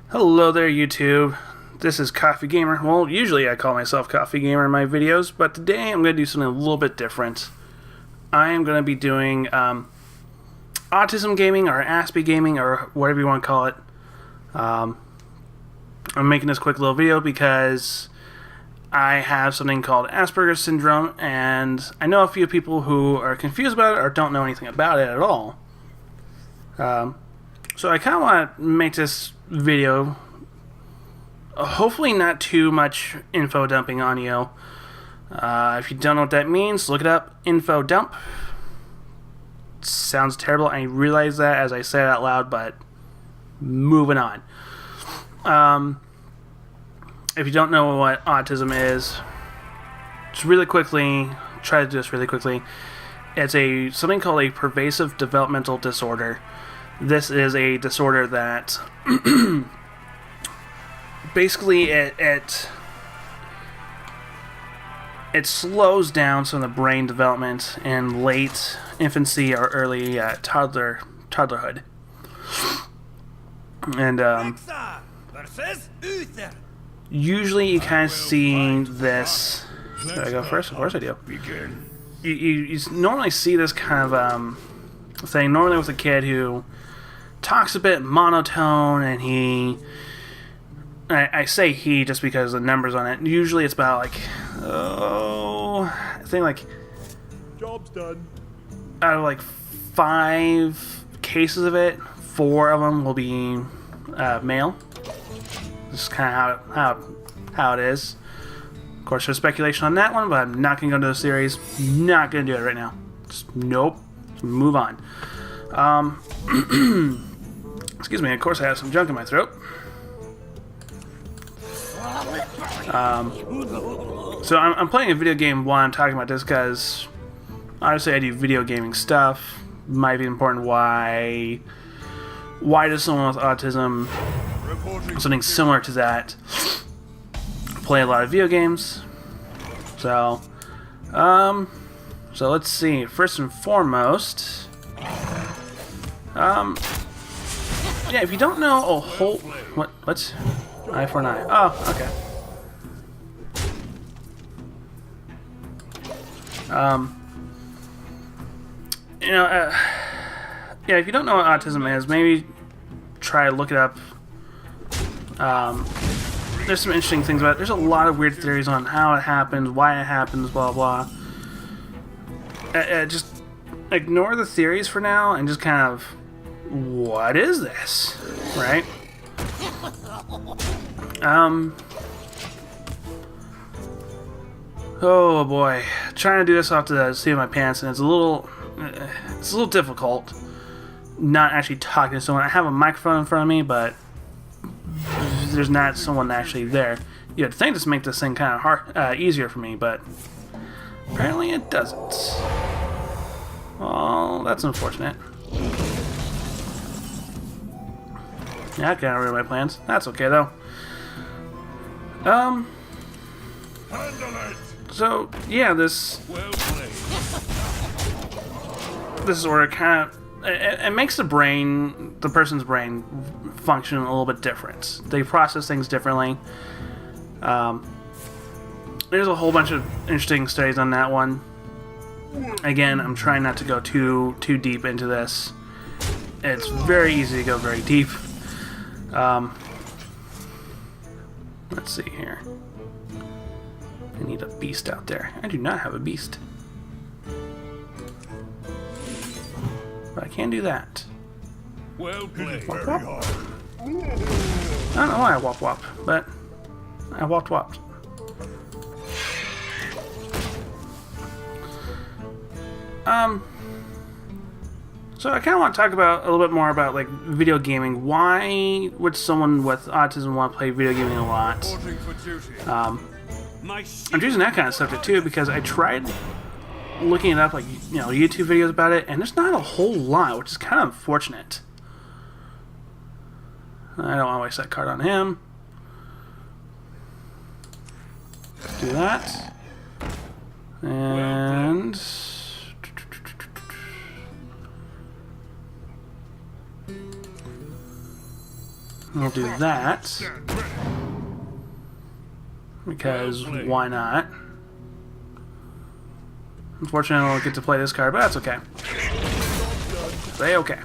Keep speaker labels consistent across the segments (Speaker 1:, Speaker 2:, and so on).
Speaker 1: Hello there, YouTube. This is CoffeeGamer. Well, usually I call myself CoffeeGamer in my videos, but today I'm going to do something a little bit different. I am going to be doing Autism Gaming, or Aspie Gaming, or whatever you want to call it. I'm making this quick little video because I have something called Asperger's Syndrome, and I know a few people who are confused about it or don't know anything about it at all. So I kind of want to make this video, hopefully not too much info dumping on you. If you don't know what that means, look it up. Info dump. Sounds terrible. I realize that as I say it out loud, but moving on. If you don't know what autism is, just really quickly, try to do this really quickly. It's something called a pervasive developmental disorder. This is a disorder that basically it slows down some of the brain development in late infancy or early toddlerhood. And usually you kind of see this. Should I go first? Of course I do. You normally see this kind of thing normally with a kid who talks a bit monotone, and I say he just because the numbers on it. Usually it's about like, I think like,
Speaker 2: job's done.
Speaker 1: Out of like 5 cases of it, 4 of them will be male. This is kind of how it is. Of course, there's speculation on that one, but I'm not going to go into the series. Not going to do it right now. Just nope. Just move on. Excuse me, of course I have some junk in my throat. So I'm playing a video game while I'm talking about this because obviously I do video gaming stuff. Might be important why does someone with autism, something similar to that, play a lot of video games? So let's see. First and foremost, yeah, if you don't know a whole... What's... Eye for an eye. Oh, okay. Yeah, if you don't know what autism is, maybe try to look it up. There's some interesting things about it. There's a lot of weird theories on how it happens, why it happens, blah, blah. Just ignore the theories for now and just kind of... What is this? Right? Oh boy. Trying to do this off the seat of my pants, and it's a little difficult not actually talking to someone. I have a microphone in front of me, but there's not someone actually there. You'd think this make this thing kind of hard, easier for me, but apparently it doesn't. Well, that's unfortunate. Yeah, I got rid of my plans. That's okay though. So yeah, this disorder kind of it makes the person's brain function a little bit different. They process things differently. There's a whole bunch of interesting studies on that one. Again, I'm trying not to go too deep into this. It's very easy to go very deep. Let's see here. I need a beast out there. I do not have a beast. But I can do that.
Speaker 2: Well played.
Speaker 1: Wop, wop. I don't know why I wop wop, but I wop wopped. So I kind of want to talk about a little bit more about like video gaming. Why would someone with autism want to play video gaming a lot? I'm choosing that kind of subject too because I tried looking it up, like YouTube videos about it, and there's not a whole lot, which is kind of unfortunate. I don't want to waste that card on him. Do that, and. We'll do that. Because why not? Unfortunately, I don't get to play this card, but that's okay. Say okay.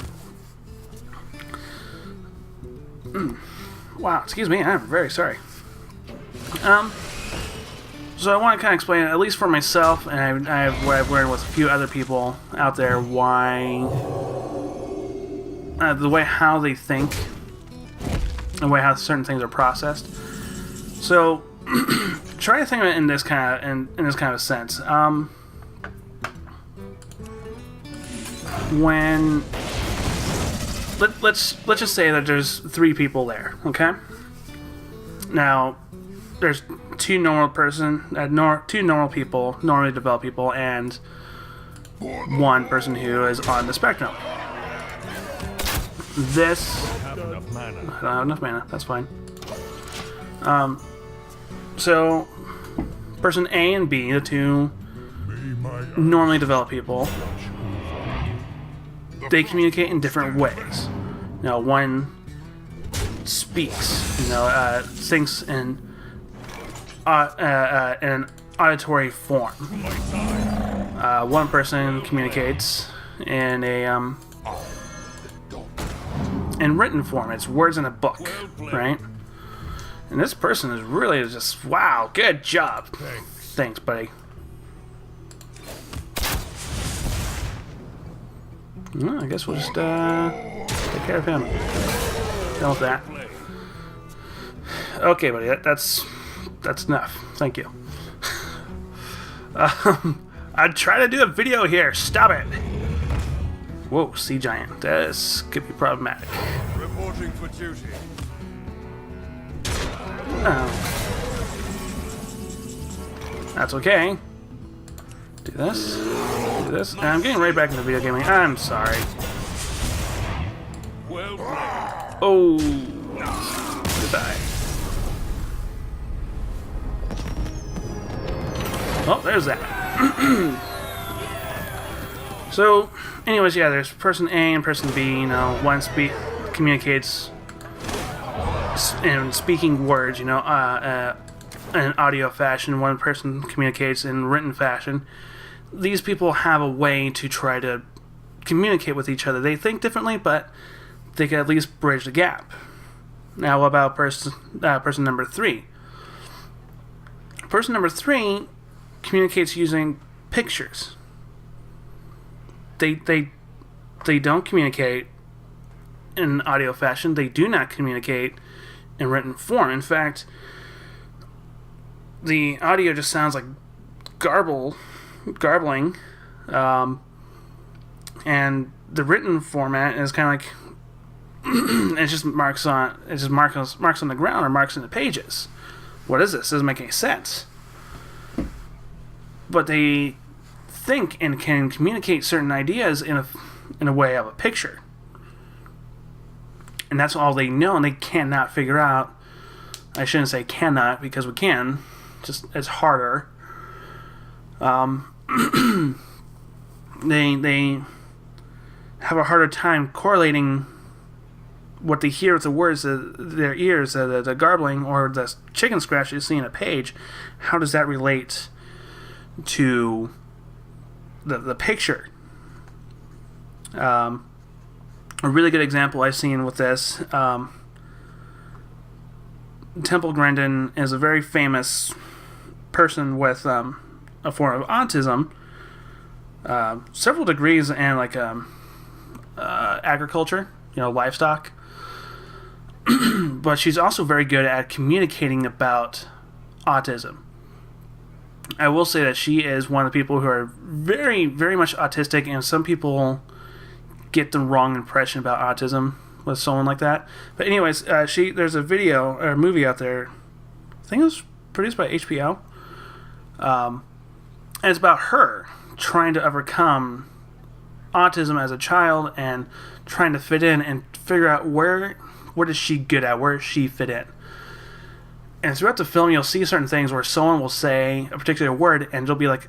Speaker 1: Wow, excuse me, I'm very sorry. So I want to kind of explain, at least for myself, and I have what I've learned with a few other people out there, why the way how they think, the way how certain things are processed. So try to think of it in this kind of in this kind of sense. When let's just say that there's 3 people there, okay? Now there's two normal people, normally developed people, and one person who is on the spectrum. This I don't have enough mana. That's fine. So person A and B, the two normally developed people, they communicate in different ways. Now, one speaks, thinks in an auditory form. One person communicates in a in written form. It's words in a book, right? And this person is really just, wow, good job. Thanks, buddy. Well, I guess we'll just take care of him. Done with that. Okay, buddy, that's enough. Thank you. I'd try to do a video here. Stop it. Whoa, sea giant. This could be problematic.
Speaker 2: Reporting for duty.
Speaker 1: That's okay. Do this. Do this. And I'm getting right back into video gaming. I'm sorry.
Speaker 2: Well played.
Speaker 1: Oh. Goodbye. Oh, there's that. So, anyways, yeah, there's person A and person B. One communicates in speaking words, in audio fashion. One person communicates in written fashion. These people have a way to try to communicate with each other. They think differently, but they can at least bridge the gap. Now, what about person number 3? Person number 3 communicates using pictures. They don't communicate in audio fashion. They do not communicate in written form. In fact, the audio just sounds like garbling, and the written format is kind of like it just marks on the ground or marks in the pages. What is this? It doesn't make any sense. But they think and can communicate certain ideas in a way of a picture, and that's all they know, and they cannot figure out. I shouldn't say cannot, because we can. Just it's harder. They have a harder time correlating what they hear with the words of their ears, the garbling or the chicken scratch you see in a page. How does that relate to the picture? A really good example I've seen with this, Temple Grandin is a very famous person with a form of autism, several degrees, and like agriculture, livestock. But she's also very good at communicating about autism. I will say that she is one of the people who are very, very much autistic, and some people get the wrong impression about autism with someone like that. But anyways, there's a video or a movie out there, I think it was produced by HBO, and it's about her trying to overcome autism as a child and trying to fit in and figure out what is she good at, where does she fit in. And throughout the film, you'll see certain things where someone will say a particular word, and it'll be like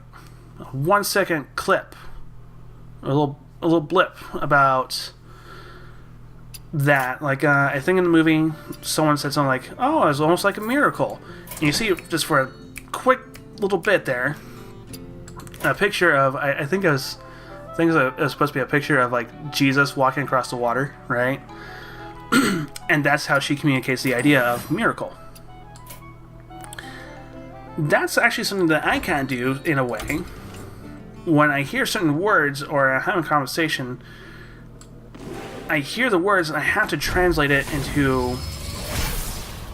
Speaker 1: a 1 second clip, a little blip about that. Like, I think in the movie, someone said something like, "Oh, it was almost like a miracle." And you see, just for a quick little bit there, a picture of, I think it was supposed to be a picture of like Jesus walking across the water, right? And that's how she communicates the idea of miracle. That's actually something that I can do in a way. When I hear certain words or I have a conversation, I hear the words and I have to translate it into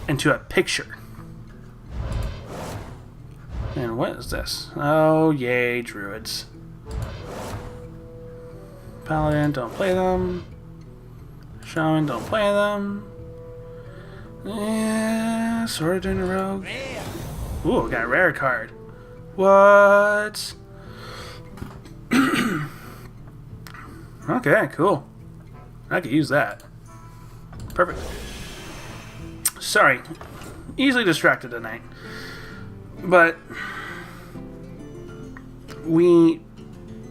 Speaker 1: a picture. And what is this? Oh, yay, druids. Paladin, don't play them. Shaman, don't play them. Yeah, Sword in a Rogue. Ooh, got a rare card. What? Okay, cool. I could use that. Perfect. Sorry. Easily distracted tonight. But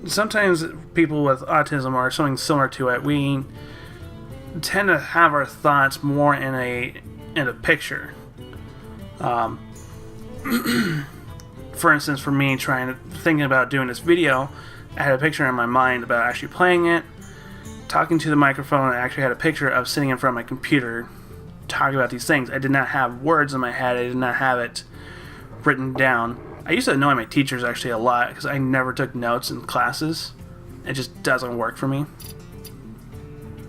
Speaker 1: sometimes people with autism or something similar to it, we tend to have our thoughts more in a picture. For instance, for me, thinking about doing this video, I had a picture in my mind about actually playing it, talking to the microphone. I actually had a picture of sitting in front of my computer, talking about these things. I did not have words in my head. I did not have it written down. I used to annoy my teachers actually a lot because I never took notes in classes. It just doesn't work for me.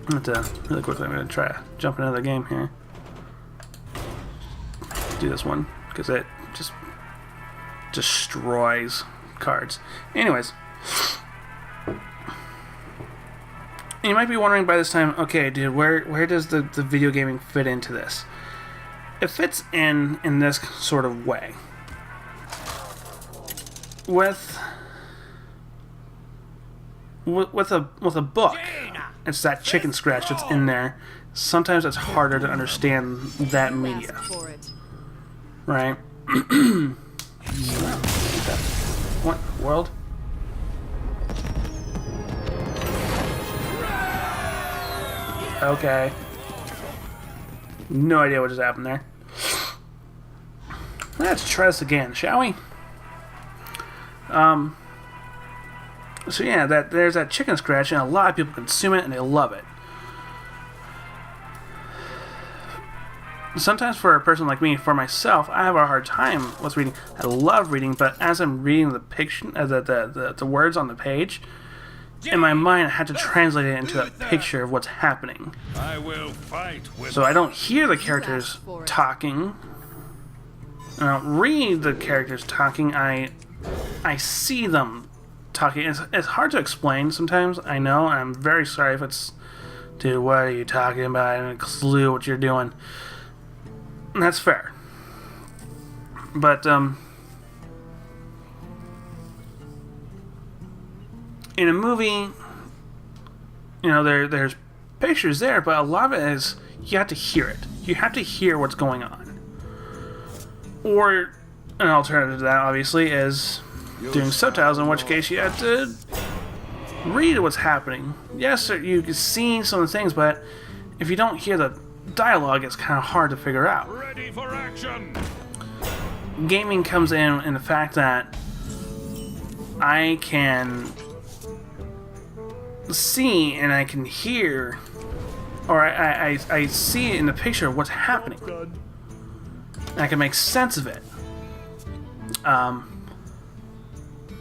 Speaker 1: Really quickly, I'm going to try to jump into the game here. Do this one because it just destroys cards. Anyways, you might be wondering by this time, okay, dude, where does the video gaming fit into this? It fits in this sort of way. With a book, it's that chicken scratch that's in there. Sometimes it's harder to understand that media, right? What world? Okay. No idea what just happened there. Let's try this again, shall we? So yeah, there's that chicken scratch, and a lot of people consume it and they love it. Sometimes for a person like me, for myself, I have a hard time with reading. I love reading, but as I'm reading the picture, the words on the page, in my mind, I had to translate it into a picture of what's happening.
Speaker 2: I will fight with
Speaker 1: So I don't hear the characters talking. I don't read the characters talking. I see them talking. It's hard to explain sometimes, I know. I'm very sorry if it's, dude, what are you talking about? I have a clue what you're doing. And that's fair. But, in a movie, you know, there's pictures there, but a lot of it is, you have to hear it. You have to hear what's going on. Or, an alternative to that, obviously, is doing subtitles, in which case you have to read what's happening. Yes, you can see some of the things, but if you don't hear the dialogue, it's kind of hard to figure out.
Speaker 2: ready for action.
Speaker 1: Gaming comes in the fact that I can see and I can hear, or I see in the picture of what's happening. And I can make sense of it.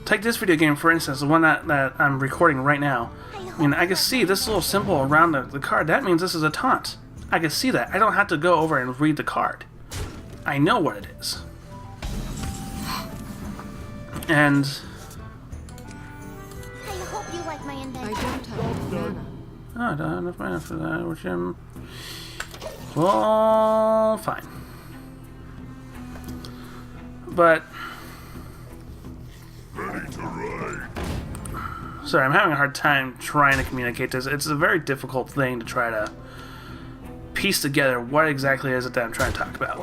Speaker 1: Take this video game, for instance, the one that I'm recording right now. I mean, I can see this little symbol around the card. That means this is a taunt. I can see that. I don't have to go over and read the card. I know what it is. And
Speaker 3: I hope you like my invention.
Speaker 4: I don't have enough mana.
Speaker 1: oh, I don't have enough mana for that, which I'm... Well, fine. But... Sorry, I'm having a hard time trying to communicate this. It's a very difficult thing to try to piece together what exactly is it that I'm trying to talk about.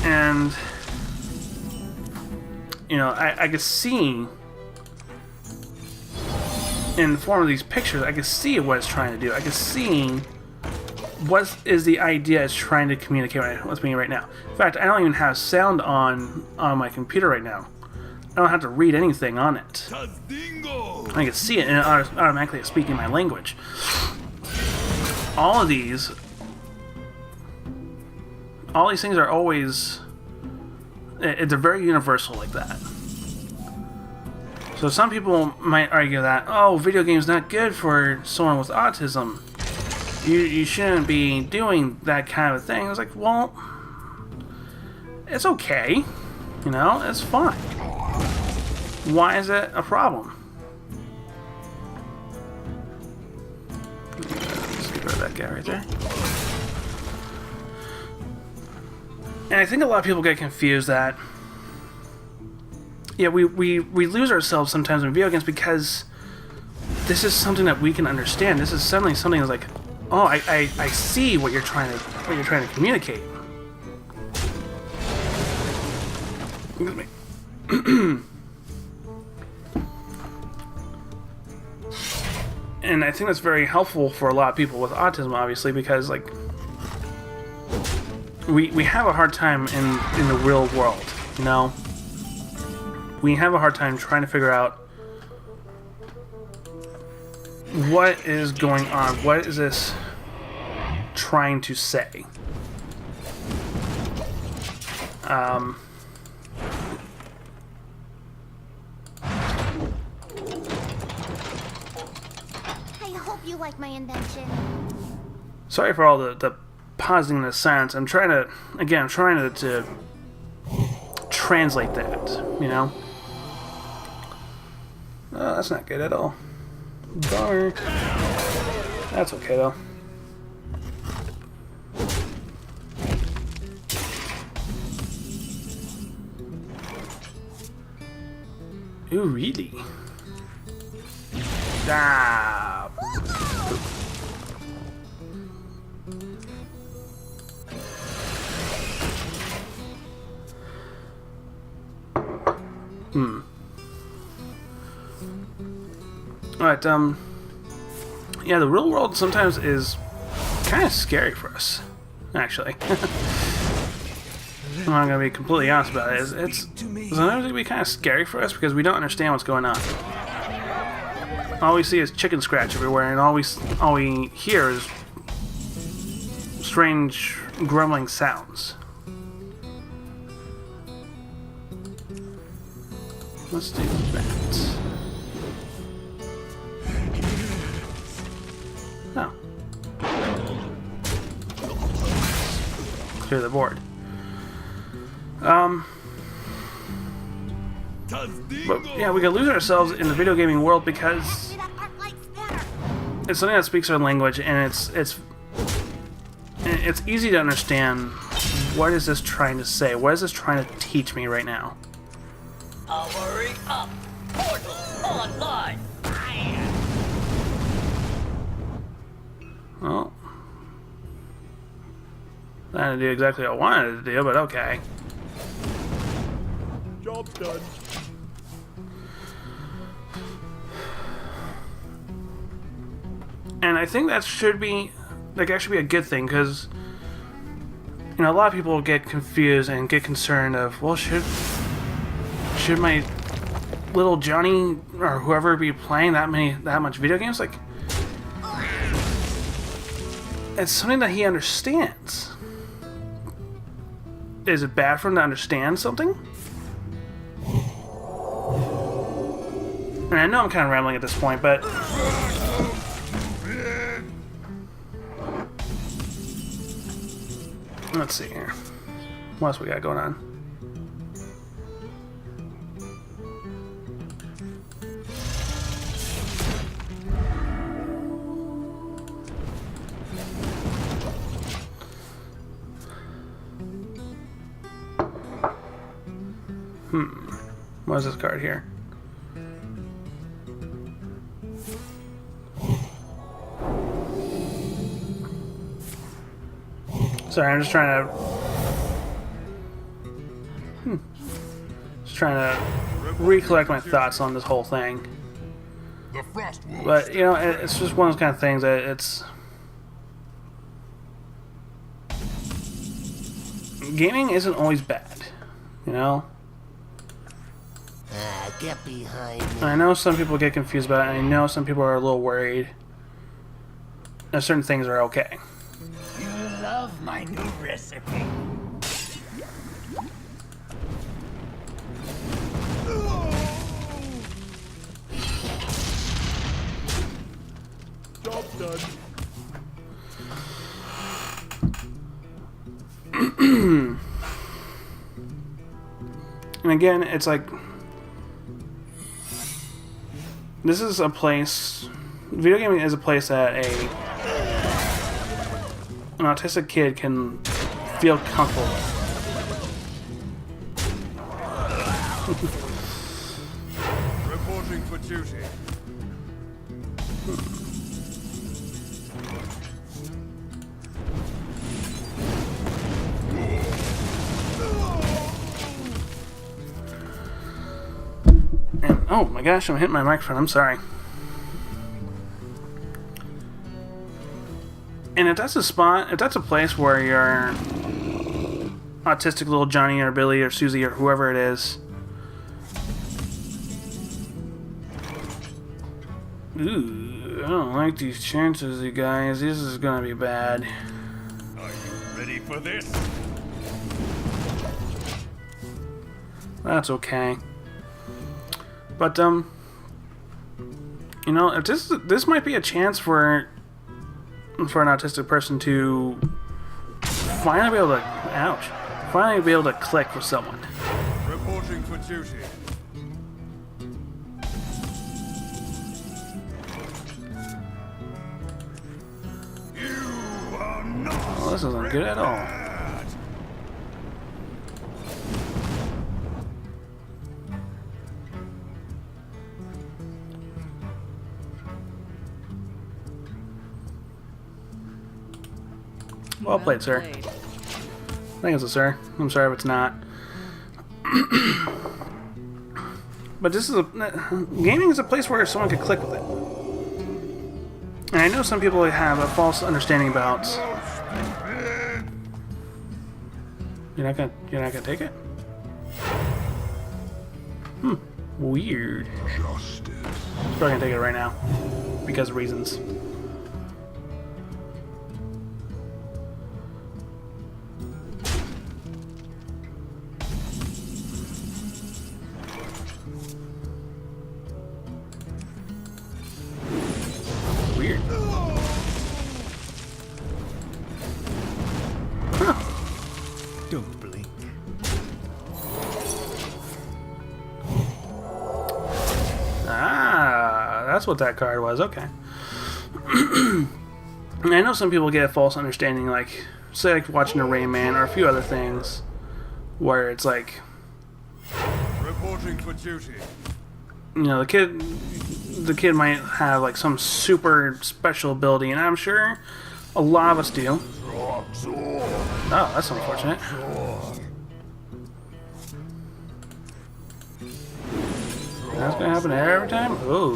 Speaker 1: And... you know, I could see in the form of these pictures, I can see what it's trying to do. I can see what is the idea it's trying to communicate with me right now. In fact, I don't even have sound on my computer right now. I don't have to read anything on it. I can see it, and it automatically is speaking my language. All these things are always... They're very universal like that. So some people might argue that, oh, video games not good for someone with autism. You shouldn't be doing that kind of thing. I was like, well, it's okay. You know, it's fine. Why is it a problem? Let's get rid of that guy right there. And I think a lot of people get confused that, yeah, we lose ourselves sometimes in video games because this is something that we can understand. This is suddenly something that's like, oh, I see what you're trying to communicate. Excuse me. And I think that's very helpful for a lot of people with autism, obviously, because like we have a hard time in the real world, you know? We have a hard time trying to figure out what is going on. What is this trying to say?
Speaker 3: I hope you like my invention.
Speaker 1: Sorry for all the pausing in the silence. I'm trying to translate that, you know? Oh, that's not good at all. Bummer. That's okay, though. Ooh, really? Ah. Alright, yeah, the real world sometimes is kind of scary for us, actually. I'm not gonna be completely honest about it. It's sometimes it can be kind of scary for us because we don't understand what's going on. All we see is chicken scratch everywhere, and all we hear is strange grumbling sounds. Let's do that. Oh. Clear the board. But yeah, we can lose ourselves in the video gaming world because it's something that speaks our language, and it's easy to understand. What is this trying to say? What is this trying to teach me right now?
Speaker 4: Powering up! Portal online!
Speaker 1: Well, that didn't do exactly what I wanted it to do, but okay.
Speaker 2: Job's done.
Speaker 1: And I think that should be, like, that should be a good thing, because, you know, a lot of people get confused and get concerned of, well, should my little Johnny or whoever be playing that much video games? Like, it's something that he understands. Is it bad for him to understand something? And I know I'm kind of rambling at this point, but let's see here. What else we got going on? What is this card here? Sorry, I'm just trying to recollect my thoughts on this whole thing.
Speaker 2: The frost wolves.
Speaker 1: But, you know, it's just one of those kind of things that it's... Gaming isn't always bad, you know?
Speaker 5: Get behind me.
Speaker 1: I know some people get confused about it, and I know some people are a little worried that certain things are okay.
Speaker 5: You love my new recipe.
Speaker 2: Job done.
Speaker 1: And again, it's like... This is a place... Video gaming is a place that an autistic kid can feel comfortable with.
Speaker 2: Reporting for duty.
Speaker 1: And, oh my gosh, I'm hitting my microphone, I'm sorry. And if that's a spot, if that's a place where your autistic little Johnny or Billy or Susie or whoever it is, ooh, I don't like these chances, you guys. This is gonna be bad.
Speaker 2: Are you ready for this?
Speaker 1: That's okay. But you know, if this might be a chance for an autistic person to finally be able to, ouch, finally be able to click with someone.
Speaker 2: Reporting for duty. You are not.
Speaker 1: Well, this isn't good at all.
Speaker 2: prepared.
Speaker 1: Well played, sir. I think it's a sir. I'm sorry if it's not. But this is gaming is a place where someone could click with it. And I know some people have a false understanding about. You're not gonna take it? Weird.
Speaker 2: Justice.
Speaker 1: Probably gonna take it right now because of reasons. Weird. Huh.
Speaker 5: Don't blink.
Speaker 1: Ah, that's what that card was. Okay. And I know some people get a false understanding, like, say, like watching a Rain Man or a few other things, where it's like,
Speaker 2: Reporting for duty.
Speaker 1: you know, the kid might have like some super special ability, and I'm sure a lot of us do. Oh, that's unfortunate. That's gonna happen every time? Ooh.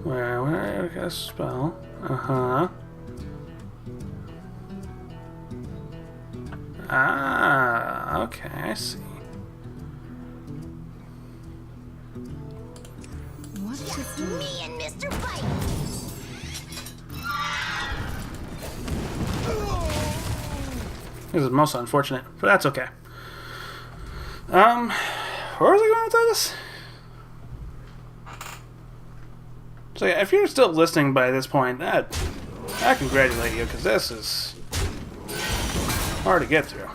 Speaker 1: Where I got a spell? Ah, okay, I see.
Speaker 3: What's just me and Mr. Bite?
Speaker 1: This is most unfortunate, but that's okay. Where was I going with this? So yeah, if you're still listening by this point, I congratulate you, because this is hard to get through.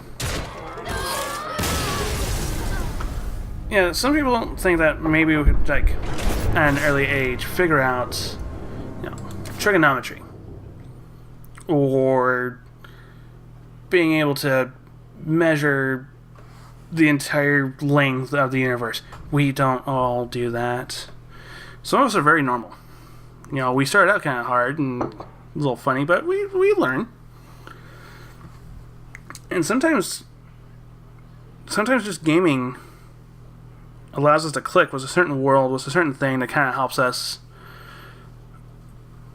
Speaker 1: Yeah, some people think that maybe we could, like, at an early age, figure out, you know, trigonometry, or being able to measure the entire length of the universe. We don't all do that. Some of us are very normal. You know, we started out kind of hard and a little funny, but we learn. And sometimes sometimes just gaming allows us to click with a certain world, with a certain thing that kind of helps us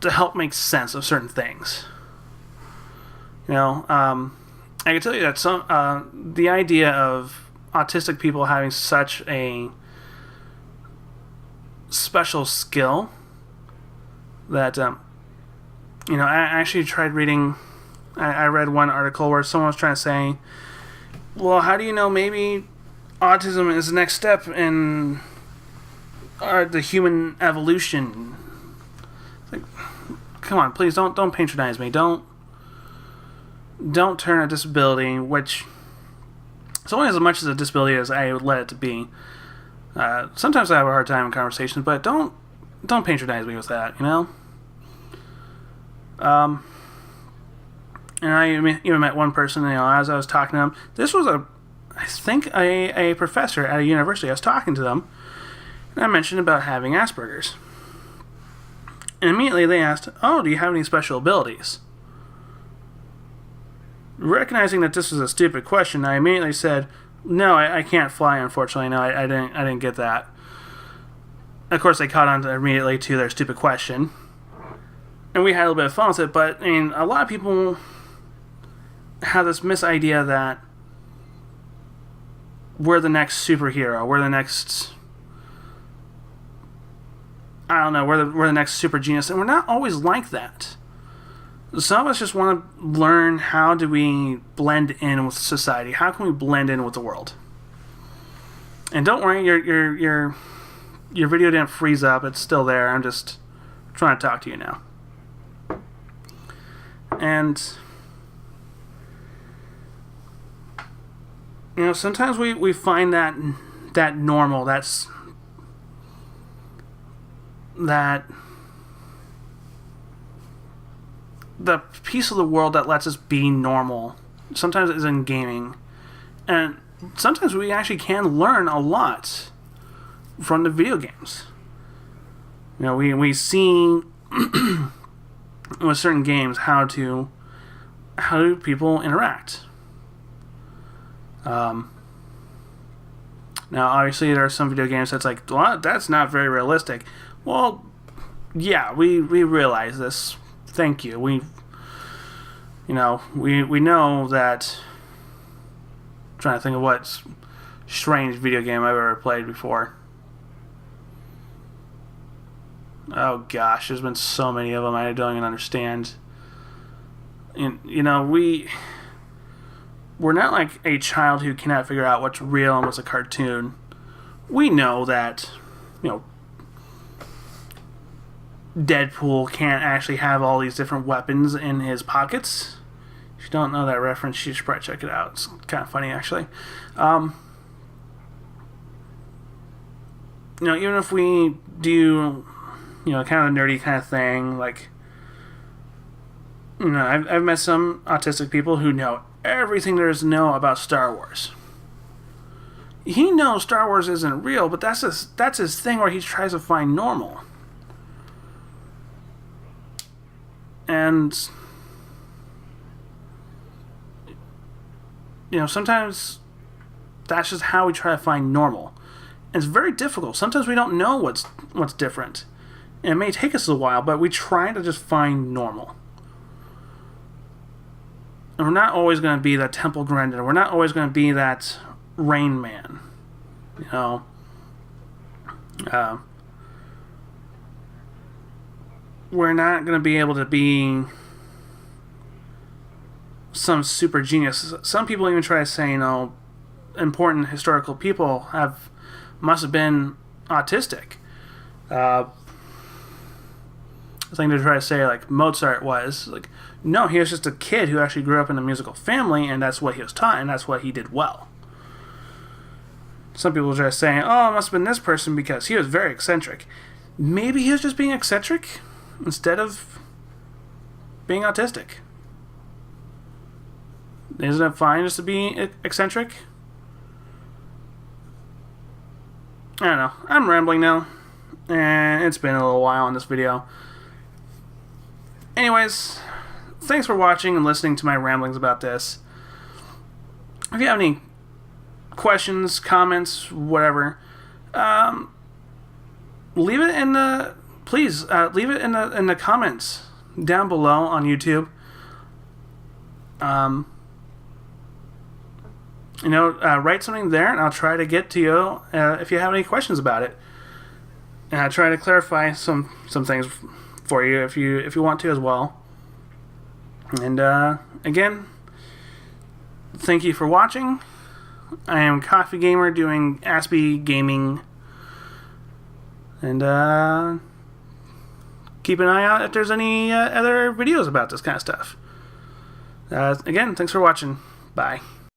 Speaker 1: to help make sense of certain things. You know, I can tell you that the idea of autistic people having such a special skill that, you know, I actually tried reading, I read one article where someone was trying to say, well, how do you know maybe autism is the next step in the human evolution? Like, come on, please don't patronize me. Don't turn a disability, which is only as much as a disability as I would let it to be. Sometimes I have a hard time in conversations, but don't patronize me with that, you know? And I even met one person, you know, as I was talking to them. This was I think a professor at a university. I was talking to them, and I mentioned about having Asperger's. And immediately they asked, oh, do you have any special abilities? Recognizing that this was a stupid question, I immediately said, no, I can't fly, unfortunately. No, I didn't get that. Of course, they caught on immediately to their stupid question. And we had a little bit of fun with it, but I mean, a lot of people have this misidea that we're the next superhero, we're the next, I don't know, we're the next super genius, and we're not always like that. Some of us just want to learn, how do we blend in with society? How can we blend in with the world? And don't worry, your video didn't freeze up. It's still there. I'm just trying to talk to you now. And you know, sometimes we find that normal. That the piece of the world that lets us be normal sometimes is in gaming, and sometimes we actually can learn a lot from the video games. You know, we see with certain games how do people interact. Now, obviously, there are some video games that's like, well, that's not very realistic. Well, yeah, we realize this. Thank you. We know that. I'm trying to think of what strange video game I've ever played before. Oh gosh, there's been so many of them I don't even understand. And you know, we're not like a child who cannot figure out what's real and what's a cartoon. We know that, you know, Deadpool can't actually have all these different weapons in his pockets. If you don't know that reference, you should probably check it out. It's kind of funny, actually. You know, even if we do, you know, kind of a nerdy kind of thing, like, you know, I've met some autistic people who know everything there is to know about Star Wars. He knows Star Wars isn't real, but that's his thing where he tries to find normal. And you know, sometimes that's just how we try to find normal. And it's very difficult. Sometimes we don't know what's different. And it may take us a while, but we try to just find normal. And we're not always going to be that Temple Grandin. We're not always going to be that Rain Man. You know? We're not going to be able to be some super genius. Some people even try to say, you know, important historical people must have been autistic. I think they try to say like Mozart was. Like, no, he was just a kid who actually grew up in a musical family, and that's what he was taught, and that's what he did well. Some people try to say, oh, it must have been this person because he was very eccentric. Maybe he was just being eccentric instead of being autistic. Isn't it fine just to be eccentric? I don't know. I'm rambling now. And it's been a little while on this video. Anyways, thanks for watching and listening to my ramblings about this. If you have any questions, comments, whatever, leave it in the leave it in the comments down below on YouTube. Write something there, and I'll try to get to you if you have any questions about it. And I'll try to clarify some things for you if you want to as well. And again, thank you for watching. I am CoffeeGamer doing Autism Gaming. And keep an eye out if there's any other videos about this kind of stuff. Again, thanks for watching. Bye.